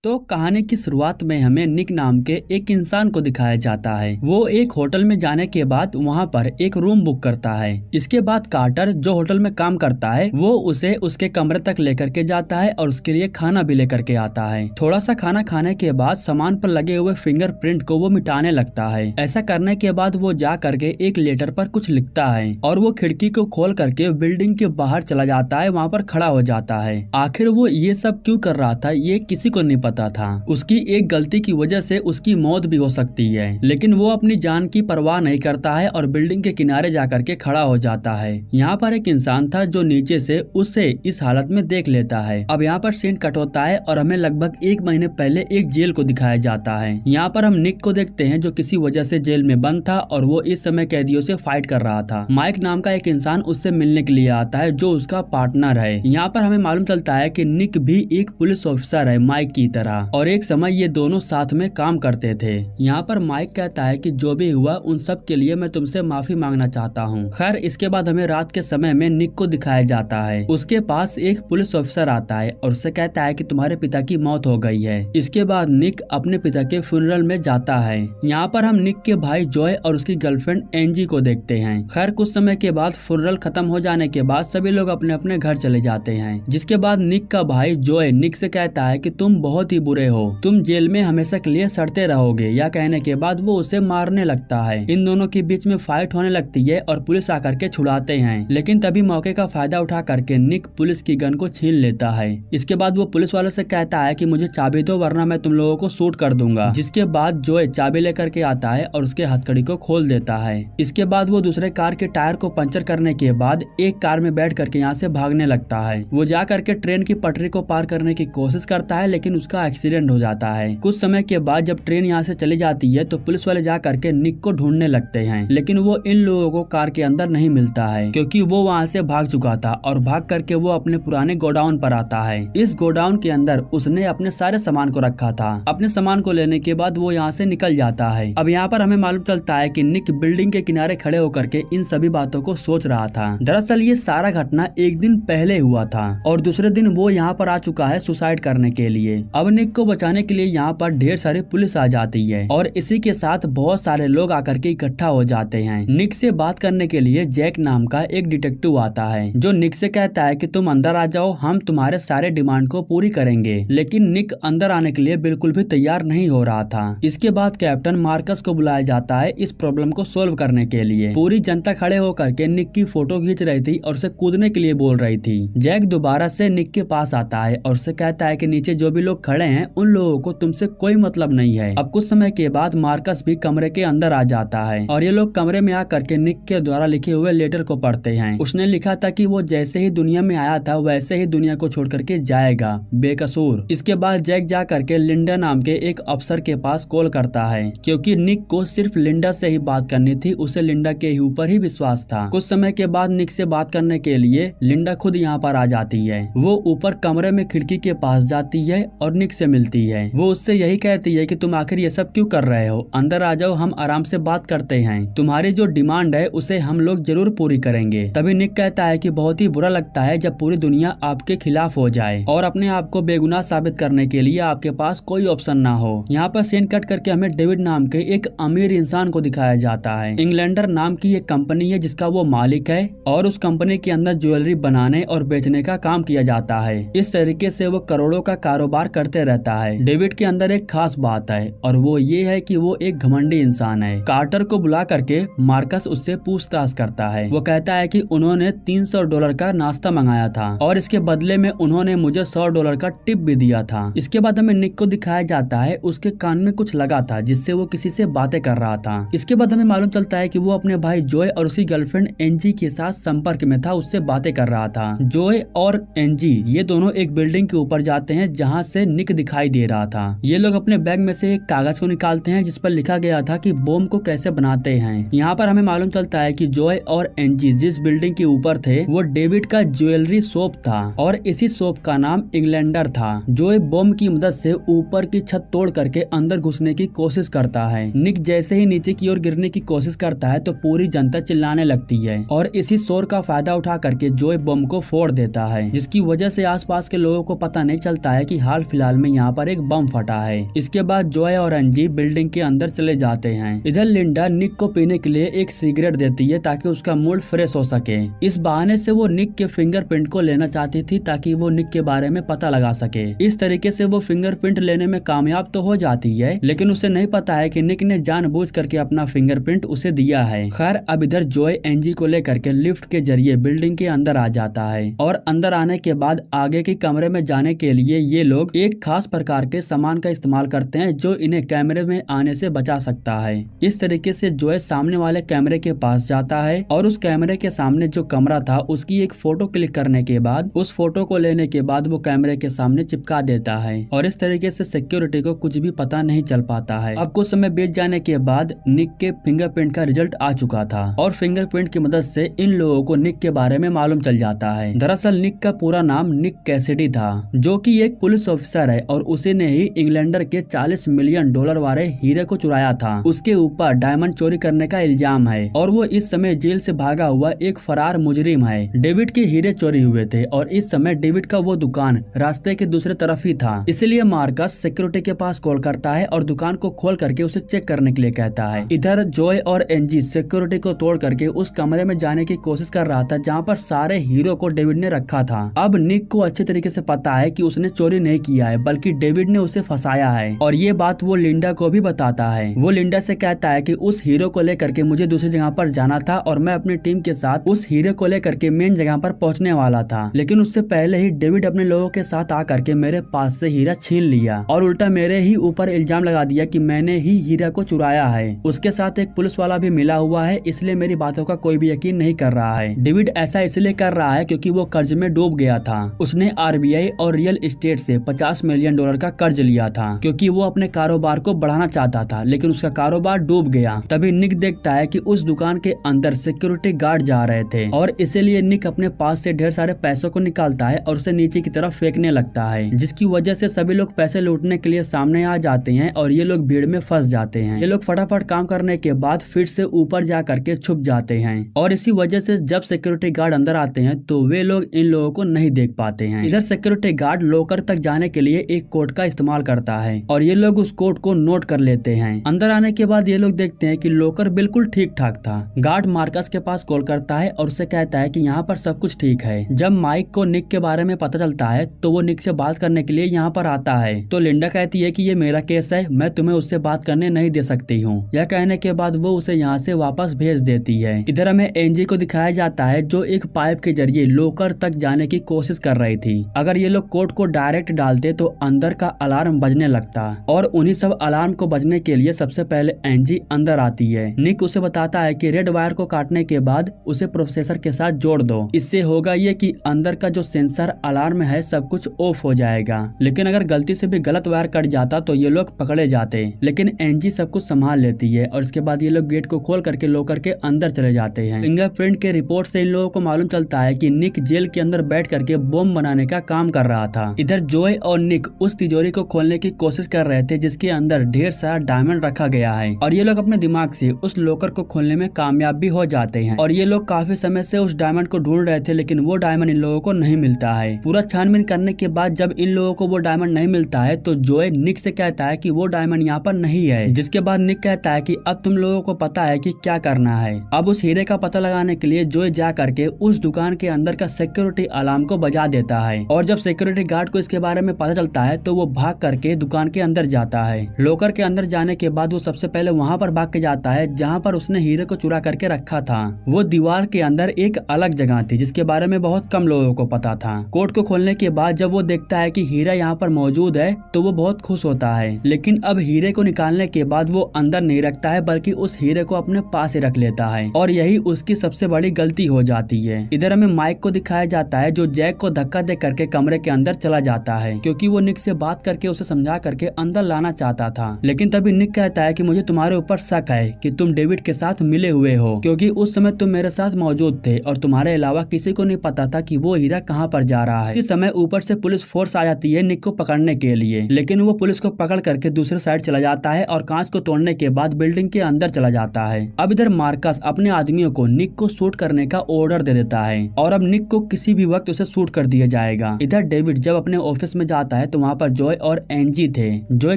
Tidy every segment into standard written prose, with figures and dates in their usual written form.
तो कहानी की शुरुआत में हमें निक नाम के एक इंसान को दिखाया जाता है। वो एक होटल में जाने के बाद वहाँ पर एक रूम बुक करता है। इसके बाद कार्टर जो होटल में काम करता है वो उसे उसके कमरे तक लेकर के जाता है और उसके लिए खाना भी लेकर के आता है। थोड़ा सा खाना खाने के बाद सामान पर लगे हुए फिंगरप्रिंट को वो मिटाने लगता है। ऐसा करने के बाद वो जा करके एक लेटर पर कुछ लिखता है और वो खिड़की को खोल करके बिल्डिंग के बाहर चला जाता है, वहाँ पर खड़ा हो जाता है। आखिर वो ये सब क्यों कर रहा था ये किसी को नहीं पता था। उसकी एक गलती की वजह से उसकी मौत भी हो सकती है, लेकिन वो अपनी जान की परवाह नहीं करता है और बिल्डिंग के किनारे जाकर के खड़ा हो जाता है। यहाँ पर एक इंसान था जो नीचे से उसे इस हालत में देख लेता है। अब यहाँ पर सीन कट होता है और हमें लगभग 1 महीने पहले एक जेल को दिखाया जाता है। यहाँ पर हम निक को देखते हैं जो किसी वजह से जेल में बंद था और वो इस समय कैदियों से फाइट कर रहा था। माइक नाम का एक इंसान उससे मिलने के लिए आता है जो उसका पार्टनर है। यहाँ पर हमें मालूम चलता है कि निक भी एक पुलिस ऑफिसर है माइक की तरह, और एक समय ये दोनों साथ में काम करते थे। यहाँ पर माइक कहता है कि जो भी हुआ उन सब के लिए मैं तुमसे माफी मांगना चाहता हूँ। खैर इसके बाद हमें रात के समय में निक को दिखाया जाता है। उसके पास एक पुलिस ऑफिसर आता है और उससे कहता है कि तुम्हारे पिता की मौत हो गई है। इसके बाद निक अपने पिता के फ्यूनरल में जाता है। यहाँ पर हम निक के भाई जॉय और उसकी गर्लफ्रेंड एंजी को देखते हैं। खैर कुछ समय के बाद फ्यूनरल खत्म हो जाने के बाद सभी लोग अपने अपने घर चले जाते हैं। जिसके बाद निक का भाई जॉय निक से कहता है कि तुम बहुत ही बुरे हो, तुम जेल में हमेशा के लिए सड़ते रहोगे। यह कहने के बाद वो उसे मारने लगता है। इन दोनों के बीच में फाइट होने लगती है और पुलिस आकर के छुड़ाते हैं, लेकिन तभी मौके का फायदा उठा करके निक पुलिस की गन को छीन लेता है। इसके बाद वो पुलिस वालों से कहता है कि मुझे चाबी दो वरना मैं तुम लोगों को शूट कर दूंगा। जिसके बाद जोए चाबी लेकर के आता है और उसके हथकड़ी को खोल देता है। इसके बाद वो दूसरे कार के टायर को पंचर करने के बाद एक कार में बैठ करके यहाँ से भागने लगता है। वो जा करके ट्रेन की पटरी को पार करने की कोशिश करता है, लेकिन उसका एक्सीडेंट हो जाता है। कुछ समय के बाद जब ट्रेन यहाँ से चली जाती है तो पुलिस वाले जा करके निक को ढूंढने लगते हैं, लेकिन वो इन लोगों को कार के अंदर नहीं मिलता है क्योंकि वो वहाँ से भाग चुका था और भाग करके वो अपने पुराने गोडाउन पर आता है। इस गोडाउन के अंदर उसने अपने सारे सामान को रखा था। अपने सामान को लेने के बाद वो यहाँ से निकल जाता है। अब यहाँ पर हमें मालूम चलता है कि निक बिल्डिंग के किनारे खड़े होकर के इन सभी बातों को सोच रहा था। दरअसल ये सारा घटना एक दिन पहले हुआ था और दूसरे दिन वो यहाँ पर आ चुका है सुसाइड करने के लिए। अब निक को बचाने के लिए यहाँ पर ढेर सारी पुलिस आ जाती है और इसी के साथ बहुत सारे लोग आकर के इकट्ठा हो जाते हैं। निक से बात करने के लिए जैक नाम का एक डिटेक्टिव आता है जो निक से कहता है कि तुम अंदर आ जाओ, हम तुम्हारे सारे डिमांड को पूरी करेंगे। लेकिन निक अंदर आने के लिए बिल्कुल भी तैयार नहीं हो रहा था। इसके बाद कैप्टन मार्कस को बुलाया जाता है इस प्रॉब्लम को सोल्व करने के लिए। पूरी जनता खड़े होकर के निक की फोटो खींच रही थी और उसे कूदने के लिए बोल रही थी। जैक दोबारा से निक के पास आता है और उसे कहता है कि नीचे जो भी लोग खड़े हैं उन लोगों को तुमसे कोई मतलब नहीं है। अब कुछ समय के बाद मार्कस भी कमरे के अंदर आ जाता है और ये लोग कमरे में आकर के निक के द्वारा लिखे हुए लेटर को पढ़ते हैं। उसने लिखा था कि वो जैसे ही दुनिया में आया था वैसे ही दुनिया को छोड़ करके जाएगा बेकसूर। इसके बाद जैक जा करके लिंडा नाम के एक अफसर के पास कॉल करता है क्योंकि निक को सिर्फ लिंडा से ही बात करनी थी, उसे लिंडा के ऊपर ही विश्वास था। कुछ समय के बाद निक से बात करने के लिए लिंडा खुद यहाँ पर आ जाती है। वो ऊपर कमरे में खिड़की के पास जाती है और निक से मिलती है। वो उससे यही कहती है कि तुम आखिर ये सब क्यों कर रहे हो, अंदर आ जाओ, हम आराम से बात करते हैं। तुम्हारी जो डिमांड है उसे हम लोग जरूर पूरी करेंगे। तभी निक कहता है कि बहुत ही बुरा लगता है जब पूरी दुनिया आपके खिलाफ हो जाए और अपने आप को बेगुनाह साबित करने के लिए आपके पास कोई ऑप्शन ना हो। यहाँ पर सीन कट करके हमें डेविड नाम के एक अमीर इंसान को दिखाया जाता है। इंग्लैंडर नाम की एक कंपनी है जिसका वो मालिक है और उस कंपनी के अंदर ज्वेलरी बनाने और बेचने का काम किया जाता है। इस तरीके से वो करोड़ों का कारोबार करते रहता है। डेविड के अंदर एक खास बात है और वो ये है कि वो एक घमंडी इंसान है। कार्टर को बुला करके मार्कस उससे पूछताछ करता है। वो कहता है कि उन्होंने $300 का नाश्ता मंगाया था और इसके बदले में उन्होंने मुझे $100 का टिप भी दिया था। इसके बाद हमें निक को दिखाया जाता है उसके कान में कुछ लगा था जिससे वो किसी से बातें कर रहा था। इसके बाद हमें मालूम चलता है कि वो अपने भाई जॉय और उसकी गर्लफ्रेंड एंजी के साथ संपर्क में था, उससे बातें कर रहा था। जॉय और एंजी ये दोनों एक बिल्डिंग के ऊपर जाते हैं जहाँ से निक दिखाई दे रहा था। ये लोग अपने बैग में से एक कागज को निकालते हैं जिस पर लिखा गया था कि बम को कैसे बनाते हैं। यहाँ पर हमें मालूम चलता है कि जॉय और एंजी जिस बिल्डिंग के ऊपर थे वो डेविड का ज्वेलरी शॉप था और इसी शॉप का नाम इंग्लैंडर था। जॉय बम की मदद से ऊपर की छत तोड़ करके अंदर घुसने की कोशिश करता है। निक जैसे ही नीचे की ओर गिरने की कोशिश करता है तो पूरी जनता चिल्लाने लगती है और इसी शोर का फायदा उठा करके जॉय बम को फोड़ देता है, जिसकी वजह से आसपास के लोगों को पता नहीं चलता है कि हाल फिलहाल ख्याल में यहाँ पर एक बम फटा है। इसके बाद जॉय और एंजी बिल्डिंग के अंदर चले जाते हैं। इधर लिंडा निक को पीने के लिए एक सिगरेट देती है ताकि उसका मूड फ्रेश हो सके। इस बहाने से वो निक के फिंगरप्रिंट को लेना चाहती थी ताकि वो निक के बारे में पता लगा सके। इस तरीके से वो फिंगरप्रिंट लेने में कामयाब तो हो जाती है, लेकिन उसे नहीं पता है कि निक ने जानबूझ करके अपना फिंगरप्रिंट उसे दिया है। खैर अब इधर जॉय एंजी को लेकर के लिफ्ट के जरिए बिल्डिंग के अंदर आ जाता है और अंदर आने के बाद आगे के कमरे में जाने के लिए ये लोग एक खास प्रकार के सामान का इस्तेमाल करते हैं जो इन्हें कैमरे में आने से बचा सकता है। इस तरीके से जॉय सामने वाले कैमरे के पास जाता है और उस कैमरे के सामने जो कमरा था उसकी एक फोटो क्लिक करने के बाद उस फोटो को लेने के बाद वो कैमरे के सामने चिपका देता है और इस तरीके से सिक्योरिटी को कुछ भी पता नहीं चल पाता है। अब कुछ समय बीत जाने के बाद निक के फिंगरप्रिंट का रिजल्ट आ चुका था और फिंगरप्रिंट की मदद से इन लोगों को निक के बारे में मालूम चल जाता है। दरअसल निक का पूरा नाम निक कैसिडी था, जो कि एक पुलिस ऑफिसर है और उसी ने ही इंग्लैंडर के $40 मिलियन वाले हीरे को चुराया था। उसके ऊपर डायमंड चोरी करने का इल्जाम है और वो इस समय जेल से भागा हुआ एक फरार मुजरिम है। डेविड के हीरे चोरी हुए थे और इस समय डेविड का वो दुकान रास्ते के दूसरे तरफ ही था, इसलिए मार्कस सिक्योरिटी के पास कॉल करता है और दुकान को खोल करके उसे चेक करने के लिए कहता है। इधर जॉय और एंजी सिक्योरिटी को तोड़ करके उस कमरे में जाने की कोशिश कर रहा था जहाँ पर सारे हीरो को डेविड ने रखा था। अब निक को अच्छे तरीके से पता है कि उसने चोरी नहीं किया है बल्कि डेविड ने उसे फंसाया है और ये बात वो लिंडा को भी बताता है। वो लिंडा से कहता है कि उस हीरो को लेकर के मुझे दूसरी जगह पर जाना था और मैं अपनी टीम के साथ उस हीरो को लेकर के मेन जगह पर पहुंचने वाला था, लेकिन उससे पहले ही डेविड अपने लोगों के साथ आकर के मेरे पास से हीरा छीन लिया और उल्टा मेरे ही ऊपर इल्जाम लगा दिया कि मैंने ही हीरा को चुराया है। उसके साथ एक पुलिस वाला भी मिला हुआ है, इसलिए मेरी बातों का कोई भी यकीन नहीं कर रहा है। डेविड ऐसा इसलिए कर रहा है क्योंकि वो कर्ज में डूब गया था। उसने आरबीआई और रियल एस्टेट से $50 मिलियन का कर्ज लिया था क्योंकि वो अपने कारोबार को बढ़ाना चाहता था, लेकिन उसका कारोबार डूब गया। तभी निक देखता है कि उस दुकान के अंदर सिक्योरिटी गार्ड जा रहे थे और इसीलिए निक अपने पास से ढेर सारे पैसों को निकालता है और उसे नीचे की तरफ फेंकने लगता है, जिसकी वजह से सभी लोग पैसे लूटने के लिए सामने आ जाते हैं और ये लोग भीड़ में फंस जाते हैं। ये लोग फटाफट काम करने के बाद फिर से ऊपर जा करके छुप जाते हैं और इसी वजह से जब सिक्योरिटी गार्ड अंदर आते हैं तो वे लोग इन लोगों को नहीं देख पाते हैं। इधर सिक्योरिटी गार्ड लॉकर तक जाने के लिए एक कोड का इस्तेमाल करता है और ये लोग उस कोड को नोट कर लेते हैं। अंदर आने के बाद ये लोग देखते हैं कि लॉकर बिल्कुल ठीक ठाक था। गार्ड मार्कस के पास कॉल करता है और उसे कहता है कि यहाँ पर सब कुछ ठीक है। जब माइक को निक के बारे में पता चलता है तो वो निक से बात करने के लिए यहाँ पर आता है तो लिंडा कहती है कि ये मेरा केस है, मैं तुम्हें उससे बात करने नहीं दे सकती हूँ। यह कहने के बाद वो उसे यहाँ से वापस भेज देती है। इधर हमें एंजी को दिखाया जाता है जो एक पाइप के जरिए लॉकर तक जाने की कोशिश कर रही थी। अगर ये लोग कोड को डायरेक्ट डालते तो अंदर का अलार्म बजने लगता और उन्हीं सब अलार्म को बजने के लिए सबसे पहले एंजी अंदर आती है। निक उसे बताता है कि रेड वायर को काटने के बाद उसे प्रोसेसर के साथ जोड़ दो, इससे होगा ये कि अंदर का जो सेंसर अलार्म है सब कुछ ऑफ हो जाएगा। लेकिन अगर गलती से भी गलत वायर कट जाता तो ये लोग पकड़े जाते, लेकिन एंजी सब कुछ संभाल लेती है और इसके बाद ये लोग गेट को खोल करके लॉकर के अंदर चले जाते हैं। फिंगरप्रिंट के रिपोर्ट से इन लोगों को मालूम चलता है कि निक जेल के अंदर बैठ करके बम बनाने का काम कर रहा था। इधर जॉय और निक उस तिजोरी को खोलने की कोशिश कर रहे थे जिसके अंदर ढेर सारा डायमंड रखा गया है और ये लोग अपने दिमाग से उस लॉकर को खोलने में कामयाब भी हो जाते हैं और ये लोग काफी समय से उस डायमंड को ढूंढ रहे थे, लेकिन वो डायमंड इन लोगों को नहीं मिलता है। पूरा छानबीन करने के बाद जब इन लोगों को वो डायमंड नहीं मिलता है तो जॉय निक से कहता है कि वो डायमंड यहाँ पर नहीं है, जिसके बाद निक कहता है कि अब तुम लोगों को पता है कि क्या करना है। अब उस हीरे का पता लगाने के लिए जॉय जा करके उस दुकान के अंदर का सिक्योरिटी अलार्म को बजा देता है और जब सिक्योरिटी गार्ड को इसके बारे में पता चलता है तो वो भाग करके दुकान के अंदर जाता है। लॉकर के अंदर जाने के बाद वो सबसे पहले वहाँ पर भाग के जाता है जहाँ पर उसने हीरे को चुरा करके रखा था। वो दीवार के अंदर एक अलग जगह थी जिसके बारे में बहुत कम लोगों को पता था। कोड को खोलने के बाद जब वो देखता है कि हीरा यहाँ पर मौजूद है तो वो बहुत खुश होता है, लेकिन अब हीरे को निकालने के बाद वो अंदर नहीं रखता है बल्कि उस हीरे को अपने पास ही रख लेता है और यही उसकी सबसे बड़ी गलती हो जाती है। इधर हमें माइक को दिखाया जाता है जो जैक को धक्का दे करके कमरे के अंदर चला जाता है क्योंकि वो निक से बात करके उसे समझा करके अंदर लाना चाहता था। लेकिन तभी निक कहता है कि मुझे तुम्हारे ऊपर शक है कि तुम डेविड के साथ मिले हुए हो क्योंकि उस समय तुम मेरे साथ मौजूद थे और तुम्हारे अलावा किसी को नहीं पता था कि वो हीरा कहाँ पर जा रहा है। इसी समय ऊपर से पुलिस फोर्स आ जाती है निक को पकड़ने के लिए, लेकिन वो पुलिस को पकड़ करके दूसरे साइड चला जाता है और कांच को तोड़ने के बाद बिल्डिंग के अंदर चला जाता है। अब इधर मार्कस अपने आदमियों को निक को शूट करने का ऑर्डर दे देता है और अब निक को किसी भी वक्त उसे शूट कर दिया जाएगा। इधर डेविड जब अपने ऑफिस में जाता है तो वहाँ पर जॉय और एंजी थे। जॉय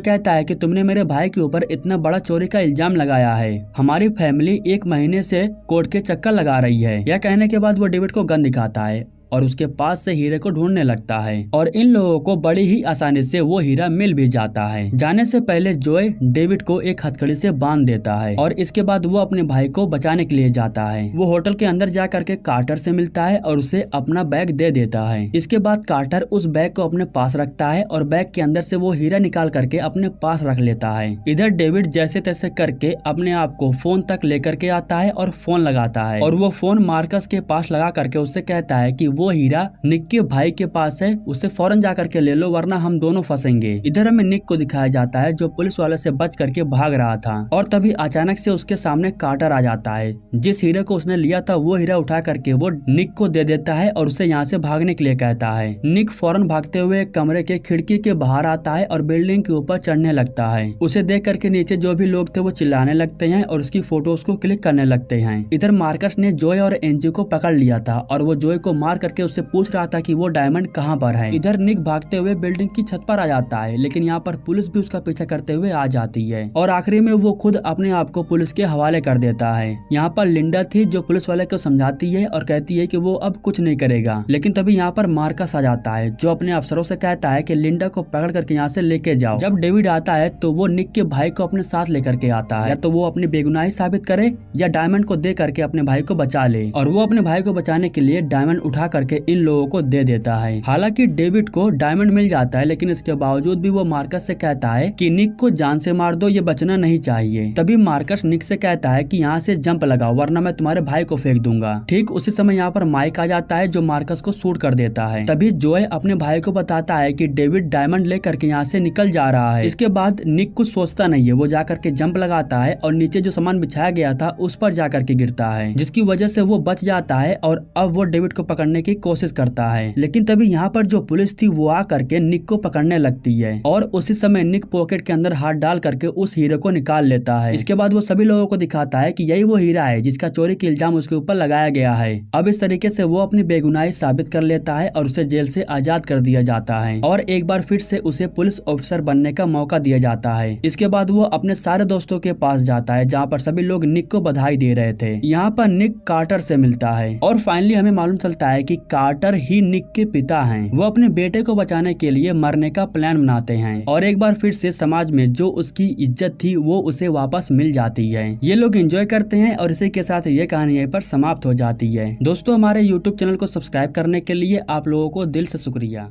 कहता है कि तुमने मेरे भाई के ऊपर इतना बड़ा चोरी का इल्जाम लगाया है, हमारी फैमिली 1 महीने से कोर्ट के चक्कर लगा रही है। यह कहने के बाद वो डेविड को गन दिखाता है और उसके पास से हीरे को ढूंढने लगता है और इन लोगों को बड़ी ही आसानी से वो हीरा मिल भी जाता है। जाने से पहले जॉय डेविड को एक हथकड़ी से बांध देता है और इसके बाद वो अपने भाई को बचाने के लिए जाता है। वो होटल के अंदर जा करके कार्टर से मिलता है और उसे अपना बैग दे देता है। इसके बाद कार्टर उस बैग को अपने पास रखता है और बैग के अंदर से वो हीरा निकाल करके अपने पास रख लेता है। इधर डेविड जैसे तैसे करके अपने आप को फोन तक लेकर के आता है और फोन लगाता है और वो फोन मार्कस के पास लगा करके उससे कहता है कि वो हीरा निक के भाई के पास है, उसे फौरन जा करके ले लो वरना हम दोनों फंसेंगे। इधर हमें निक को दिखाया जाता है जो पुलिस वाले से बच करके भाग रहा था और तभी अचानक से उसके सामने कार्टर आ जाता है। जिस हीरे को उसने लिया था वो हीरा उठा करके वो निक को दे देता है और उसे यहाँ से भागने के लिए कहता है। निक फौरन भागते हुए कमरे के खिड़की के बाहर आता है और बिल्डिंग के ऊपर चढ़ने लगता है। उसे देख करके नीचे जो भी लोग थे वो चिल्लाने लगते हैं और उसकी फोटोज को क्लिक करने लगते हैं। इधर मार्कस ने जॉय और एंजी को पकड़ लिया था और वो जॉय को मार करके उससे पूछ रहा था कि वो डायमंड कहाँ पर है। इधर निक भागते हुए बिल्डिंग की छत पर आ जाता है लेकिन यहाँ पर पुलिस भी उसका पीछा करते हुए आ जाती है और आखिरी में वो खुद अपने आप को पुलिस के हवाले कर देता है। यहाँ पर लिंडा थी जो पुलिस वाले को समझाती है और कहती है कि वो अब कुछ नहीं करेगा, लेकिन तभी यहाँ पर मार्कस आ जाता है जो अपने अफसरों से कहता है कि लिंडा को पकड़ करके यहाँ से लेके जाओ। जब डेविड आता है तो वो निक के भाई को अपने साथ लेकर के आता है, या तो वो अपनी बेगुनाही साबित करे या डायमंड को दे करके अपने भाई को बचा ले। और वो अपने भाई को बचाने के लिए डायमंड उठा करके इन लोगों को दे देता है। हालांकि डेविड को डायमंड मिल जाता है लेकिन इसके बावजूद भी वो मार्कस से कहता है कि निक को जान से मार दो, ये बचना नहीं चाहिए। तभी मार्कस निक से कहता है कि यहाँ से जंप लगाओ वरना मैं तुम्हारे भाई को फेंक दूंगा। ठीक उसी समय यहाँ पर माइक आ जाता है जो मार्कस को शूट कर देता है। तभी जॉय अपने भाई को बताता है कि डेविड डायमंड लेकर के यहाँ से निकल जा रहा है। इसके बाद निक कुछ सोचता नहीं है, वो जाकर के जंप लगाता है और नीचे जो सामान बिछाया गया था उस पर जाकर के गिरता है, जिसकी वजह से वो बच जाता है और अब वो डेविड को पकड़ने की कोशिश करता है। लेकिन तभी यहाँ पर जो पुलिस थी वो आ करके निक को पकड़ने लगती है और उसी समय निक पॉकेट के अंदर हाथ डाल करके उस हीरे को निकाल लेता है। इसके बाद वो सभी लोगों को दिखाता है कि यही वो हीरा है जिसका चोरी का इल्जाम उसके ऊपर लगाया गया है। अब इस तरीके से वो अपनी बेगुनाही साबित कर लेता है और उसे जेल से आजाद कर दिया जाता है और एक बार फिर से उसे पुलिस ऑफिसर बनने का मौका दिया जाता है। इसके बाद वो अपने सारे दोस्तों के पास जाता है जहाँ पर सभी लोग निक को बधाई दे रहे थे। यहाँ पर निक कार्टर से मिलता है और फाइनली हमें मालूम चलता है कि कार्टर ही निक के पिता हैं। वो अपने बेटे को बचाने के लिए मरने का प्लान बनाते हैं और एक बार फिर से समाज में जो उसकी इज्जत थी वो उसे वापस मिल जाती है। ये लोग एंजॉय करते हैं और इसी के साथ ये कहानी यहीं पर समाप्त हो जाती है। दोस्तों हमारे YouTube चैनल को सब्सक्राइब करने के लिए आप लोगों को दिल से शुक्रिया।